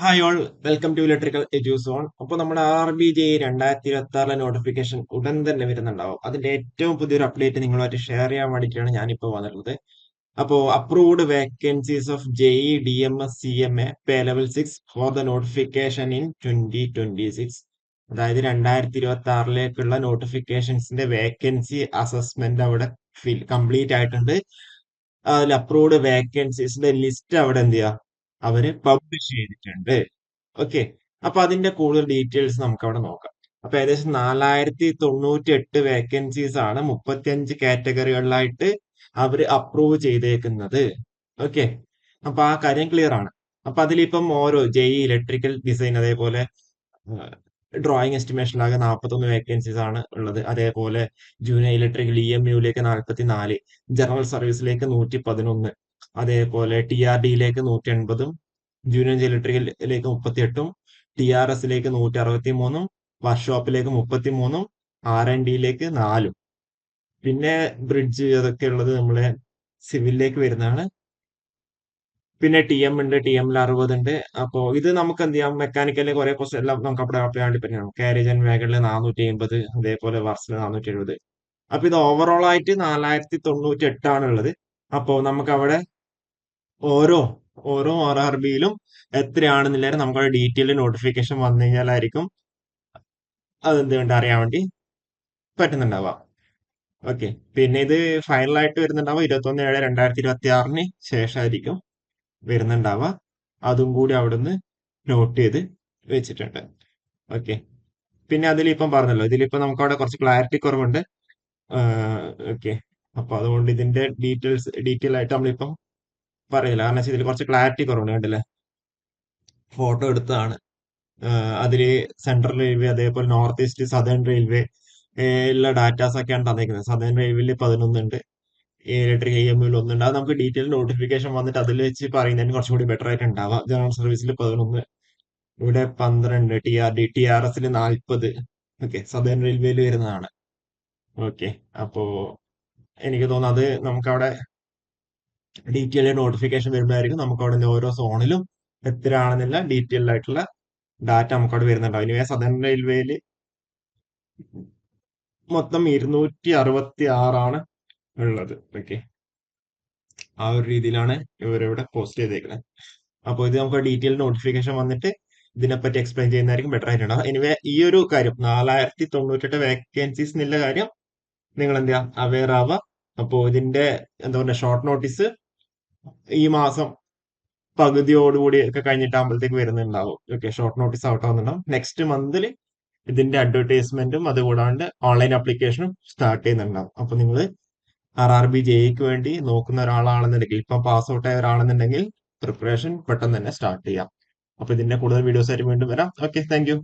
Hi all, welcome to electrical Eduzone. അപ്പോൾ നമ്മുടെ RBJ 2026 notification ഉടൻ തന്നെ വരുന്നുണ്ടാവും. അതിന്റെ ഏറ്റവും പുതിയൊരു അപ്ഡേറ്റ് നിങ്ങളുമായിട്ട് ഷെയർ ചെയ്യാൻ വേണ്ടിയിട്ടാണ് ഞാനിപ്പോൾ വന്നിട്ടുള്ളത്. അപ്പോൾ approved vacancies of JE DMS CMA pay level 6 for the notification in 2026. അതായത് 2026ലേക്കുള്ള നോട്ടിഫിക്കേഷൻസിന്റെ വേക്കൻസി അസസ്മെന്റ് അവിടെ കംപ്ലീറ്റ് ആയിട്ടുണ്ട്. അതിൽ അപ്രൂവ്ഡ് വേക്കൻസീസിന്റെ ലിസ്റ്റ് അവിടെ എന്ത് ചെയ്യുക, അവര് പബ്ലിഷ് ചെയ്തിട്ടുണ്ട്. ഓക്കെ. അപ്പൊ അതിന്റെ കൂടുതൽ ഡീറ്റെയിൽസ് നമുക്ക് അവിടെ നോക്കാം. അപ്പൊ ഏകദേശം 4098 വേക്കൻസീസ് ആണ് 35 കാറ്റഗറികളിലായിട്ട് അവര് അപ്രൂവ് ചെയ്തേക്കുന്നത്. ഓക്കെ. അപ്പൊ ആ കാര്യം ക്ലിയർ ആണ്. അപ്പൊ അതിലിപ്പം ഓരോ ഇലക്ട്രിക്കൽ ഡിസൈൻ, അതേപോലെ ഡ്രോയിങ് എസ്റ്റിമേഷനിലാകെ 41 വേക്കൻസീസ് ആണ് ഉള്ളത്. അതേപോലെ ജൂനിയർ ഇലക്ട്രിക്കൽ EMUലേക്ക് 44, ജനറൽ സർവീസിലേക്ക് 111, അതേപോലെ TRDയിലേക്ക് 180, ജൂനിയർ ഇലക്ട്രിക്കലിലേക്ക് 38, TRSലേക്ക് 163, വർക്ക്ഷോപ്പിലേക്ക് 33, R&Dയിലേക്ക് 4. പിന്നെ ബ്രിഡ്ജ് അതൊക്കെ ഉള്ളത് നമ്മളെ സിവിലിലേക്ക് വരുന്നതാണ്. പിന്നെ TM ഉണ്ട്, TMൽ 60 ഉണ്ട്. അപ്പോ ഇത് നമുക്ക് എന്ത് ചെയ്യാം, മെക്കാനിക്കലിലെ കുറെ ക്വസ്റ്റ്യൻ എല്ലാം നമുക്ക് അവിടെ അപ്ലൈ വേണ്ടി പറ്റും. കാരേജ് ആൻഡ് വേഗണില് 480, അതേപോലെ വർക്സിൽ 470. അപ്പൊ ഇത് ഓവറോൾ ആയിട്ട് 4098 ആണ് ഉള്ളത്. അപ്പോ നമുക്ക് അവിടെ ഓരോ ഓരോ RRBയിലും എത്രയാണെന്നില്ല നമുക്ക് ഡീറ്റെയിൽ നോട്ടിഫിക്കേഷൻ വന്നു കഴിഞ്ഞാലായിരിക്കും അതെന്തുകൊണ്ട് അറിയാൻ വേണ്ടി പറ്റുന്നുണ്ടാവുക. ഓക്കെ. പിന്നെ ഇത് ഫൈനലായിട്ട് വരുന്നുണ്ടാവുക 21/7/2026 ശേഷമായിരിക്കും വരുന്നുണ്ടാവുക. അതും കൂടി അവിടുന്ന് നോട്ട് ചെയ്ത് വെച്ചിട്ടുണ്ട്. ഓക്കെ. പിന്നെ അതിലിപ്പം പറഞ്ഞല്ലോ, ഇതിലിപ്പോ നമുക്ക് അവിടെ കുറച്ച് ക്ലാരിറ്റി കുറവുണ്ട്. ഓക്കെ. അപ്പൊ അതുകൊണ്ട് ഇതിന്റെ ഡീറ്റെയിൽ ആയിട്ട് നമ്മളിപ്പം പറയില്ല. കാരണം വെച്ചാൽ ഇതിൽ കുറച്ച് ക്ലാരിറ്റി കുറവുണ്ട്. കണ്ടില്ലേ, ഫോട്ടോ എടുത്തതാണ്. അതില് സെൻട്രൽ റെയിൽവേ, അതേപോലെ നോർത്ത് ഈസ്റ്റ്, സദേൺ റെയിൽവേ ഉള്ള ഡാറ്റാസ് ഒക്കെയാണ് തന്നിരിക്കുന്നത്. സദേൺ റെയിൽവേയിൽ 11 ഉണ്ട്, ഇലക്ട്രിക് EMUയിൽ 1 ഉണ്ട്. അത് നമുക്ക് ഡീറ്റെയിൽ നോട്ടിഫിക്കേഷൻ വന്നിട്ട് അതിൽ വെച്ച് പറയുന്നതിന് കുറച്ചും കൂടി ബെറ്റർ ആയിട്ട് ഉണ്ടാവാം. ജനറൽ സർവീസിൽ 11, ഇവിടെ 12, TRSൽ 40. ഓക്കെ, സദേൺ റെയിൽവേയിൽ വരുന്നതാണ്. ഓക്കെ. അപ്പോ എനിക്ക് തോന്നുന്നു അത് നമുക്ക് അവിടെ ഡീറ്റെയിൽ നോട്ടിഫിക്കേഷൻ വരുമ്പോഴായിരിക്കും നമുക്ക് അവിടെ ഓരോ സോണിലും എത്രയാണെന്നില്ല ഡീറ്റെയിൽ ആയിട്ടുള്ള ഡാറ്റ നമുക്ക് അവിടെ വരുന്നുണ്ടാവും. ഇനി സദേൺ റെയിൽവേയിൽ മൊത്തം 266 ഉള്ളത്. ഓക്കെ. ആ ഒരു രീതിയിലാണ് ഇവരിവിടെ പോസ്റ്റ് ചെയ്തേക്കുന്നത്. അപ്പോൾ ഇത് നമുക്ക് ഡീറ്റെയിൽ നോട്ടിഫിക്കേഷൻ വന്നിട്ട് ഇതിനെപ്പറ്റി എക്സ്പ്ലെയിൻ ചെയ്യുന്നതായിരിക്കും ബെറ്റർ ആയിട്ടുണ്ടാവും. എനിവേ ഈ ഒരു കാര്യം 4098 വേക്കൻസീസ് എന്നുള്ള കാര്യം നിങ്ങൾ എന്ത് ചെയ്യുക, അവെയർ ആവുക. അപ്പോൾ ഇതിന്റെ എന്താ പറയുക, ഷോർട്ട് നോട്ടീസ് ഈ മാസം പകുതിയോടുകൂടി ഒക്കെ കഴിഞ്ഞിട്ടാകുമ്പോഴത്തേക്ക് വരുന്നുണ്ടാവും. ഓക്കെ, ഷോർട്ട് നോട്ടീസ് ഔട്ട് ആവുന്നുണ്ടാവും. നെക്സ്റ്റ് മന്തിൽ ഇതിന്റെ അഡ്വർടൈസ്മെന്റും അതുകൂടാണ്ട് ഓൺലൈൻ ആപ്ലിക്കേഷനും സ്റ്റാർട്ട് ചെയ്യുന്നുണ്ടാവും. അപ്പൊ നിങ്ങൾ RRBJക്ക് വേണ്ടി നോക്കുന്ന ഒരാളാണെന്നുണ്ടെങ്കിൽ, ഇപ്പൊ പാസ് ഔട്ട് ആയ ഒരാളെന്നുണ്ടെങ്കിൽ പ്രിപ്പറേഷൻ പെട്ടെന്ന് തന്നെ സ്റ്റാർട്ട് ചെയ്യാം. അപ്പൊ ഇതിന്റെ കൂടുതൽ വീഡിയോസ് ആയിട്ട് വീണ്ടും വരാം. Okay, thank you.